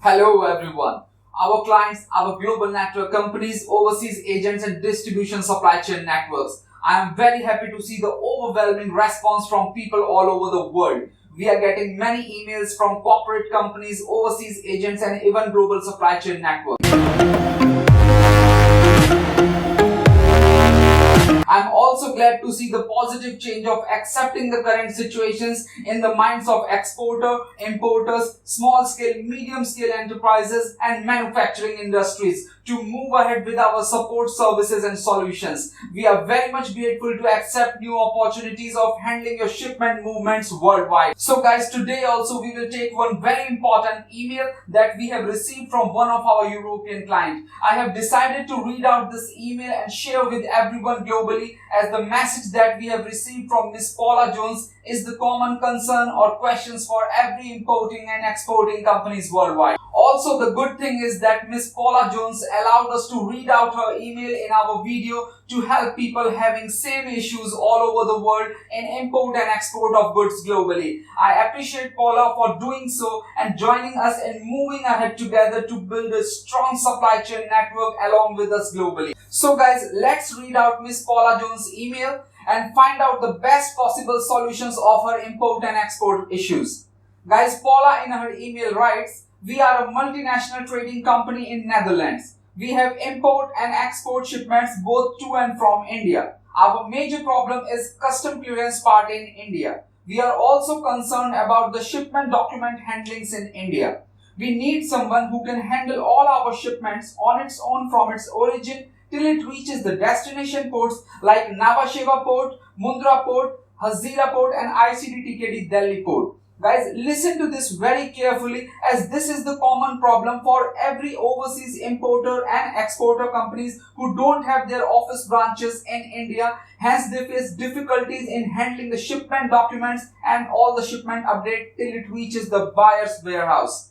Hello everyone. Our clients, our global network companies, overseas agents and distribution supply chain networks. I am very happy to see the overwhelming response from people all over the world. We are getting many emails from corporate companies, overseas agents and even global supply chain networks. I'm also glad to see the positive change of accepting the current situations in the minds of exporter, importers, small scale, medium scale enterprises and manufacturing industries to move ahead with our support services and solutions. We are very much grateful to accept new opportunities of handling your shipment movements worldwide. So guys, today also we will take one very important email that we have received from one of our European clients. I have decided to read out this email and share with everyone globally, as the message that we have received from Miss Paula Jones is the common concern or questions for every importing and exporting companies worldwide. Also, the good thing is that Miss Paula Jones allowed us to read out her email in our video to help people having same issues all over the world in import and export of goods globally. I appreciate Paula for doing so and joining us in moving ahead together to build a strong supply chain network along with us globally. So guys, let's read out Miss Paula Jones' email and find out the best possible solutions of her import and export issues. Guys, Paula in her email writes, "We are a multinational trading company in Netherlands. We have import and export shipments both to and from India. Our major problem is custom clearance part in India. We are also concerned about the shipment document handlings in India. We need someone who can handle all our shipments on its own from its origin till it reaches the destination ports like Nhava Sheva Port, Mundra Port, Hazira Port and ICD-TKD Delhi Port." Guys, listen to this very carefully, as this is the common problem for every overseas importer and exporter companies who don't have their office branches in India. Hence, they face difficulties in handling the shipment documents and all the shipment update till it reaches the buyer's warehouse.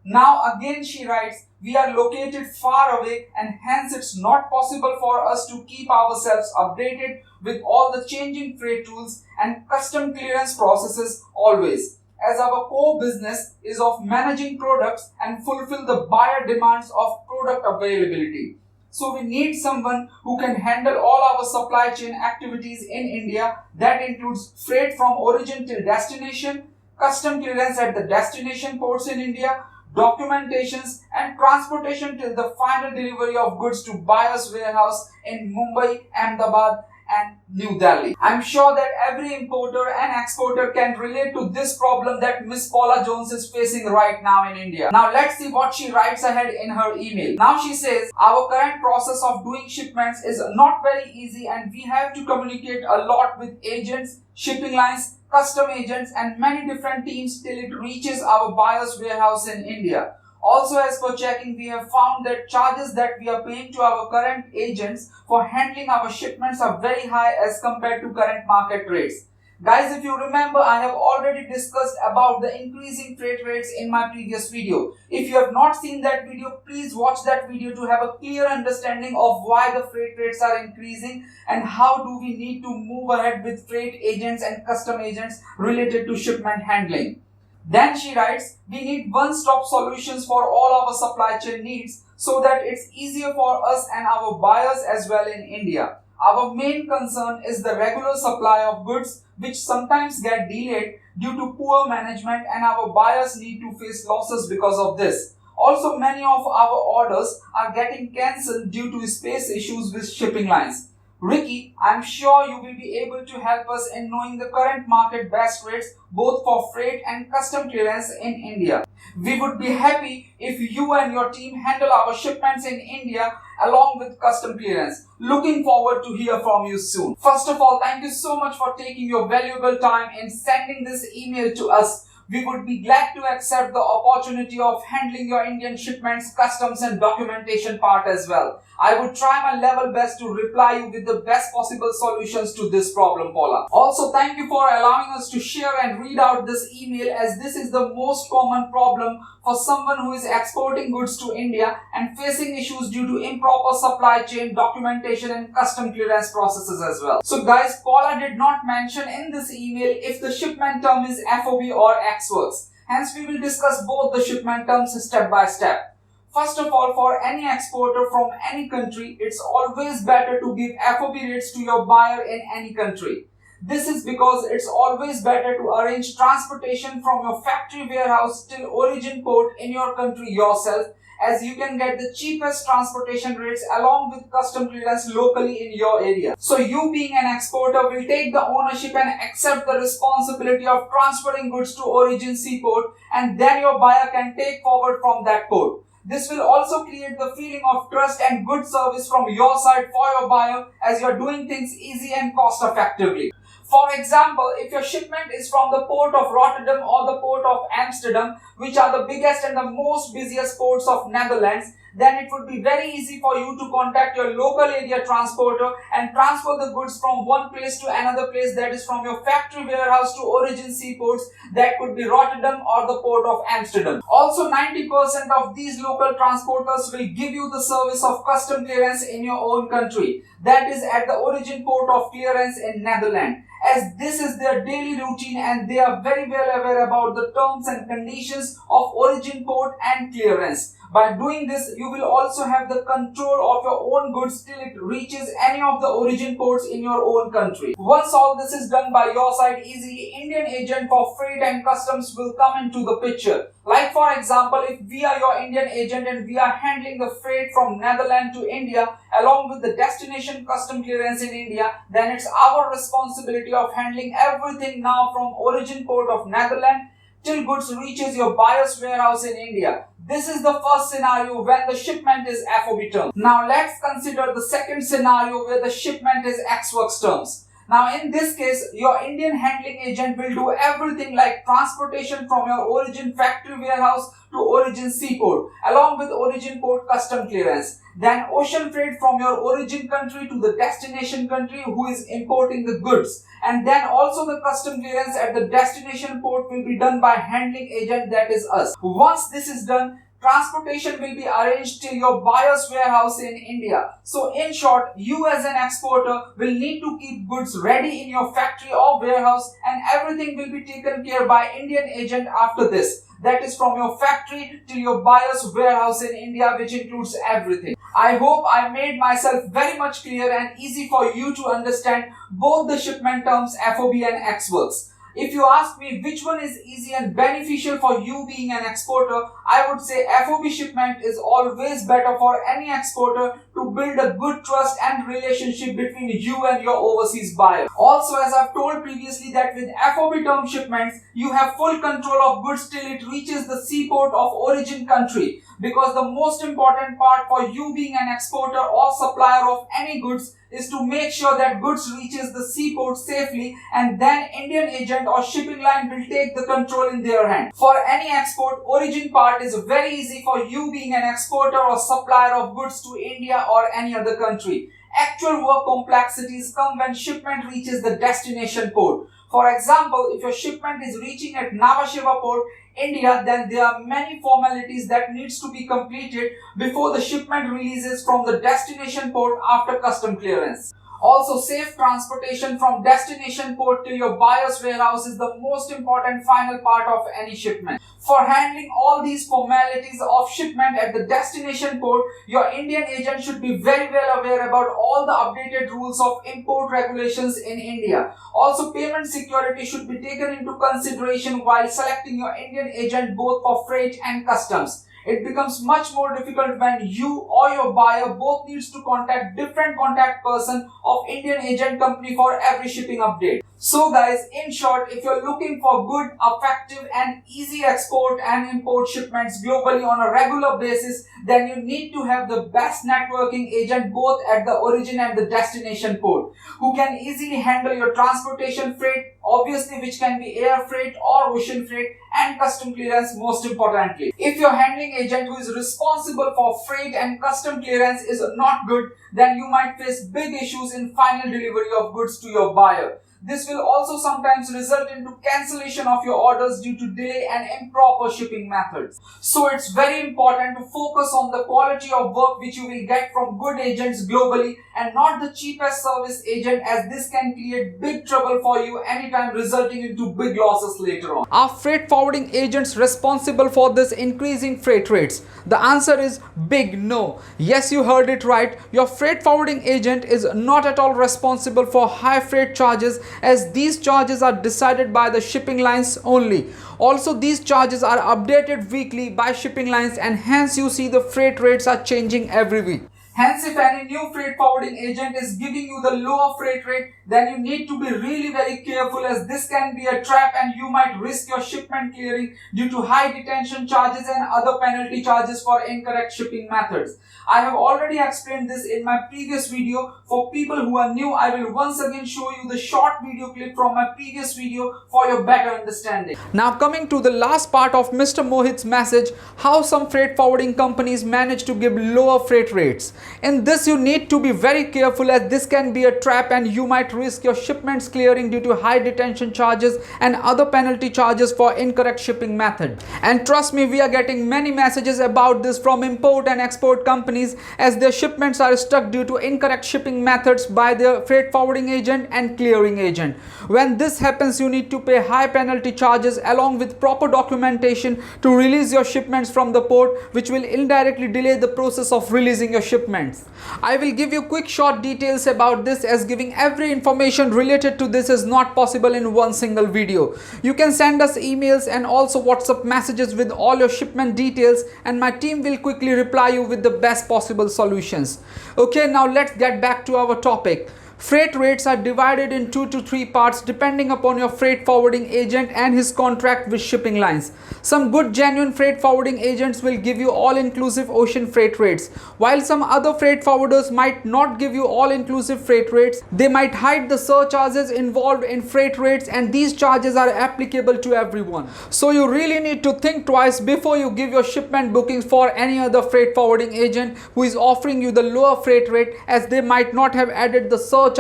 Now again she writes, "We are located far away and hence it's not possible for us to keep ourselves updated with all the changing freight rules and custom clearance processes always, as our core business is of managing products and fulfill the buyer demands of product availability. So we need someone who can handle all our supply chain activities in India. That includes freight from origin till destination, custom clearance at the destination ports in India, documentations and transportation till the final delivery of goods to buyer's warehouse in Mumbai, Ahmedabad and New Delhi." I'm sure that every importer and exporter can relate to this problem that Miss Paula Jones is facing right now in India. Now let's see what she writes ahead in her email. Now she says, "Our current process of doing shipments is not very easy and we have to communicate a lot with agents, shipping lines, custom agents and many different teams till it reaches our buyer's warehouse in India. Also, as per checking, we have found that charges that we are paying to our current agents for handling our shipments are very high as compared to current market rates." Guys, if you remember, I have already discussed about the increasing freight rates in my previous video. If you have not seen that video, please watch that video to have a clear understanding of why the freight rates are increasing and how do we need to move ahead with freight agents and custom agents related to shipment handling. Then she writes, "We need one-stop solutions for all our supply chain needs so that it's easier for us and our buyers as well in India. Our main concern is the regular supply of goods, which sometimes get delayed due to poor management and our buyers need to face losses because of this. Also, many of our orders are getting cancelled due to space issues with shipping lines. Ricky, I'm sure you will be able to help us in knowing the current market best rates both for freight and custom clearance in India. We would be happy if you and your team handle our shipments in India along with custom clearance. Looking forward to hear from you soon." First of all, thank you so much for taking your valuable time in sending this email to us. We would be glad to accept the opportunity of handling your Indian shipments, customs and documentation part as well. I would try my level best to reply you with the best possible solutions to this problem, Paula. Also, thank you for allowing us to share and read out this email, as this is the most common problem for someone who is exporting goods to India and facing issues due to improper supply chain, documentation and custom clearance processes as well. So guys, Paula did not mention in this email if the shipment term is FOB or Ex Works. Hence, we will discuss both the shipment terms step by step. First of all, for any exporter from any country, it's always better to give FOB rates to your buyer in any country. This is because it's always better to arrange transportation from your factory warehouse till origin port in your country yourself, as you can get the cheapest transportation rates along with custom clearance locally in your area. So you being an exporter will take the ownership and accept the responsibility of transferring goods to origin seaport, and then your buyer can take forward from that port. This will also create the feeling of trust and good service from your side for your buyer, as you are doing things easy and cost effectively. For example, if your shipment is from the port of Rotterdam or the port of Amsterdam, which are the biggest and the most busiest ports of Netherlands, then it would be very easy for you to contact your local area transporter and transfer the goods from one place to another place, that is from your factory warehouse to origin seaports, that could be Rotterdam or the port of Amsterdam. Also, 90% of these local transporters will give you the service of custom clearance in your own country, that is at the origin port of clearance in Netherlands, as this is their daily routine and they are very well aware about the terms and conditions of origin port and clearance. By doing this, you will also have the control of your own goods till it reaches any of the origin ports in your own country. Once all this is done by your side easily, Indian agent for freight and customs will come into the picture. Like for example, if we are your Indian agent and we are handling the freight from Netherlands to India along with the destination custom clearance in India, then it's our responsibility of handling everything now from origin port of Netherlands till goods reaches your buyer's warehouse in India. This is the first scenario when the shipment is FOB terms. Now let's consider the second scenario where the shipment is ex-works terms. Now in this case, your Indian handling agent will do everything like transportation from your origin factory warehouse to origin seaport along with origin port custom clearance. Then ocean freight from your origin country to the destination country who is importing the goods. And then also the custom clearance at the destination port will be done by handling agent, that is us. Once this is done, transportation will be arranged till your buyer's warehouse in India. So in short, you as an exporter will need to keep goods ready in your factory or warehouse, and everything will be taken care by Indian agent after this. That is from your factory till your buyer's warehouse in India, which includes everything. I hope I made myself very much clear and easy for you to understand both the shipment terms FOB and ex-works. If you ask me which one is easy and beneficial for you being an exporter, I would say FOB shipment is always better for any exporter to build a good trust and relationship between you and your overseas buyer. Also, as I've told previously, that with FOB term shipments, you have full control of goods till it reaches the seaport of origin country, because the most important part for you being an exporter or supplier of any goods is to make sure that goods reaches the seaport safely, and then Indian agent or shipping line will take the control in their hand. For any export, origin part is very easy for you being an exporter or supplier of goods to India or any other country. Actual work complexities come when shipment reaches the destination port. For example, if your shipment is reaching at Nhava Sheva port, India, then there are many formalities that needs to be completed before the shipment releases from the destination port after custom clearance. Also, safe transportation from destination port to your buyer's warehouse is the most important final part of any shipment. For handling all these formalities of shipment at the destination port, your Indian agent should be very well aware about all the updated rules of import regulations in India. Also, payment security should be taken into consideration while selecting your Indian agent both for freight and customs. It becomes much more difficult when you or your buyer both needs to contact different contact person of Indian agent company for every shipping update. So guys, in short, if you're looking for good, effective and easy export and import shipments globally on a regular basis, then you need to have the best networking agent both at the origin and the destination port, who can easily handle your transportation freight, obviously, which can be air freight or ocean freight, and custom clearance most importantly. If your handling agent who is responsible for freight and custom clearance is not good, then you might face big issues in final delivery of goods to your buyer. This will also sometimes result into cancellation of your orders due to delay and improper shipping methods. So it's very important to focus on the quality of work which you will get from good agents globally and not the cheapest service agent, as this can create big trouble for you anytime, resulting into big losses later on. Are freight forwarding agents responsible for this increasing freight rates? The answer is big no. Yes, you heard it right. Your freight forwarding agent is not at all responsible for high freight charges, as these charges are decided by the shipping lines only. Also, these charges are updated weekly by shipping lines, and hence you see the freight rates are changing every week. Hence, if any new freight forwarding agent is giving you the lower freight rate, then you need to be really very careful, as this can be a trap and you might risk your shipment clearing due to high detention charges and other penalty charges for incorrect shipping methods. I have already explained this in my previous video. For people who are new, I will once again show you the short video clip from my previous video for your better understanding. Now coming to the last part of Mr. Mohit's message, how some freight forwarding companies manage to give lower freight rates. In this you need to be very careful, as this can be a trap and you might risk your shipments clearing due to high detention charges and other penalty charges for incorrect shipping method. And trust me, we are getting many messages about this from import and export companies, as their shipments are stuck due to incorrect shipping methods by their freight forwarding agent and clearing agent. When this happens, you need to pay high penalty charges along with proper documentation to release your shipments from the port, which will indirectly delay the process of releasing your shipments. I will give you quick short details about this, as giving every information related to this is not possible in one single video. You can send us emails and also WhatsApp messages with all your shipment details, and my team will quickly reply you with the best possible solutions. Okay, now let's get back to our topic. Freight rates are divided in 2 to 3 parts depending upon your freight forwarding agent and his contract with shipping lines. Some good genuine freight forwarding agents will give you all-inclusive ocean freight rates, while some other freight forwarders might not give you all-inclusive freight rates. They might hide the surcharges involved in freight rates, and these charges are applicable to everyone. So you really need to think twice before you give your shipment bookings for any other freight forwarding agent who is offering you the lower freight rate, as they might not have added the surcharges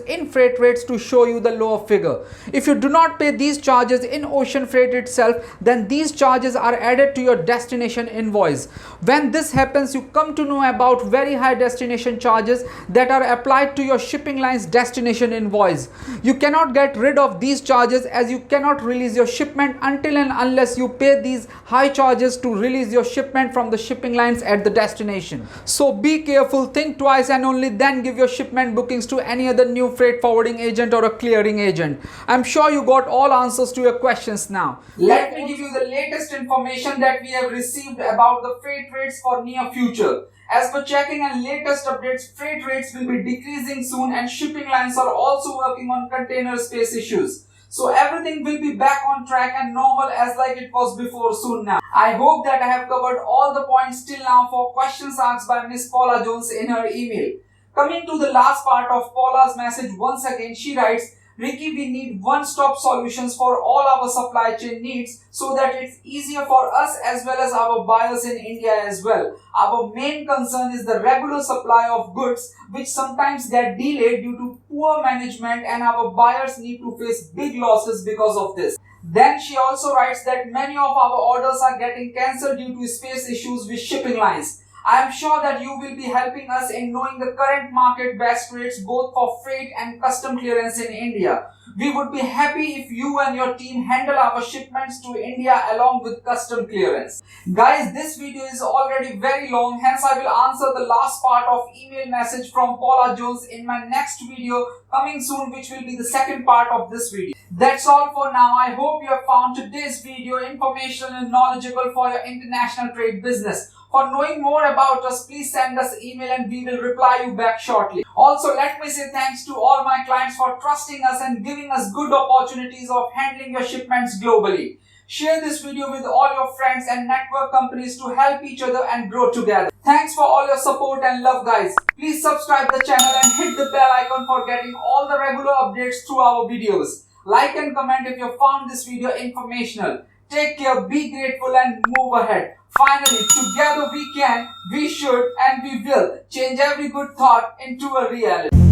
in freight rates to show you the lower figure. If you do not pay these charges in ocean freight itself, then these charges are added to your destination invoice. When this happens, you come to know about very high destination charges that are applied to your shipping line's destination invoice. You cannot get rid of these charges, as you cannot release your shipment until and unless you pay these high charges to release your shipment from the shipping lines at the destination. So be careful, think twice, and only then give your shipment bookings to any other new freight forwarding agent or a clearing agent. I'm sure you got all answers to your questions now. Let me give you the latest information that we have received about the freight rates for near future. As per checking and latest updates, freight rates will be decreasing soon, and shipping lines are also working on container space issues. So everything will be back on track and normal as like it was before soon now. I hope that I have covered all the points till now for questions asked by Miss Paula Jones in her email. Coming to the last part of Paula's message, once again she writes, Ricky, we need one-stop solutions for all our supply chain needs so that it's easier for us as well as our buyers in India as well. Our main concern is the regular supply of goods, which sometimes get delayed due to poor management, and our buyers need to face big losses because of this. Then she also writes that many of our orders are getting cancelled due to space issues with shipping lines. I am sure that you will be helping us in knowing the current market best rates both for freight and custom clearance in India. We would be happy if you and your team handle our shipments to India along with custom clearance. Guys, this video is already very long, hence I will answer the last part of email message from Paula Jones in my next video coming soon, which will be the second part of this video. That's all for now. I hope you have found today's video informational and knowledgeable for your international trade business. For knowing more about us, please send us email and we will reply you back shortly. Also, let me say thanks to all my clients for trusting us and giving us good opportunities of handling your shipments globally. Share this video with all your friends and network companies to help each other and grow together. Thanks for all your support and love, guys. Please subscribe the channel and hit the bell icon for getting all the regular updates through our videos. Like and comment if you found this video informational. Take care, be grateful, and move ahead. Finally, together we can, we should, and we will change every good thought into a reality.